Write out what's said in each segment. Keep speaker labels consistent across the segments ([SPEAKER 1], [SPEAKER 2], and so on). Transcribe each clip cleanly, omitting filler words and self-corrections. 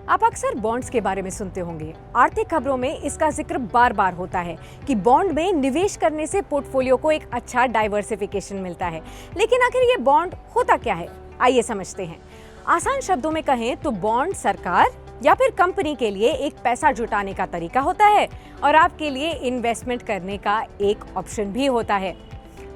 [SPEAKER 1] आप अक्सर बॉन्ड्स के बारे में सुनते होंगे। आर्थिक खबरों में इसका जिक्र बार बार होता है कि बॉन्ड में निवेश करने से पोर्टफोलियो को एक अच्छा डाइवर्सिफिकेशन मिलता है। लेकिन आखिर ये बॉन्ड होता क्या है, आइए समझते हैं। आसान शब्दों में कहें तो बॉन्ड सरकार या फिर कंपनी के लिए एक पैसा जुटाने का तरीका होता है और आपके लिए इन्वेस्टमेंट करने का एक ऑप्शन भी होता है।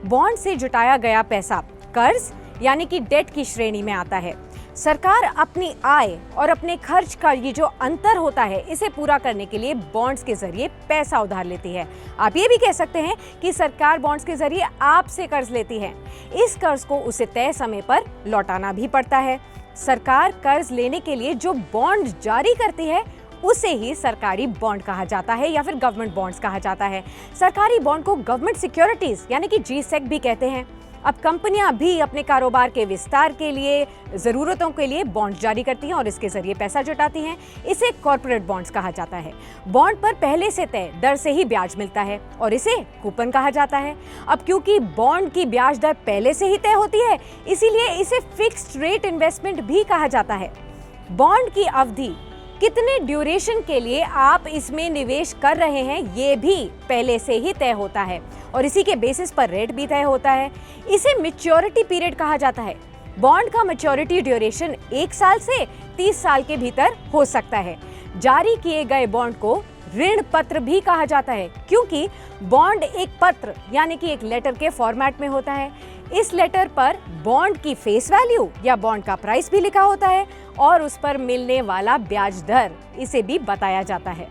[SPEAKER 1] बॉन्ड से जुटाया गया पैसा कर्ज यानी कि डेट की श्रेणी में आता है। सरकार अपनी आय और अपने खर्च का ये जो अंतर होता है, इसे पूरा करने के लिए बॉन्ड्स के जरिए पैसा उधार लेती है। आप ये भी कह सकते हैं कि सरकार बॉन्ड्स के जरिए आपसे कर्ज लेती है। इस कर्ज को उसे तय समय पर लौटाना भी पड़ता है। सरकार कर्ज लेने के लिए जो बॉन्ड जारी करती है उसे ही सरकारी बॉन्ड कहा जाता है या फिर गवर्नमेंट बॉन्ड्स कहा जाता है। सरकारी बॉन्ड को गवर्नमेंट सिक्योरिटीज यानी कि GSEC भी कहते हैं। अब कंपनियां भी अपने कारोबार के विस्तार के लिए, जरूरतों के लिए बॉन्ड जारी करती हैं और इसके जरिए पैसा जुटाती हैं। इसे कॉर्पोरेट बॉन्ड्स कहा जाता है। बॉन्ड पर पहले से तय दर से ही ब्याज मिलता है और इसे कूपन कहा जाता है। अब क्योंकि बॉन्ड की ब्याज दर पहले से ही तय होती है, इसीलिए इसे फिक्स्ड रेट इन्वेस्टमेंट भी कहा जाता है। बॉन्ड की अवधि, कितने ड्यूरेशन के लिए आप इसमें निवेश कर रहे हैं, ये भी पहले से ही तय होता है और इसी के बेसिस पर रेट भी तय होता है। इसे मैच्योरिटी पीरियड कहा जाता है। बॉन्ड का मैच्योरिटी ड्यूरेशन 1 साल से 30 साल के भीतर हो सकता है। जारी किए गए बॉन्ड को ऋण पत्र भी कहा जाता है, क्योंकि बॉन्ड एक पत्र यानी कि एक लेटर के फॉर्मेट में होता है। इस लेटर पर बॉन्ड की फेस वैल्यू या बॉन्ड का प्राइस भी लिखा होता है और उस पर मिलने वाला ब्याज दर, इसे भी बताया जाता है।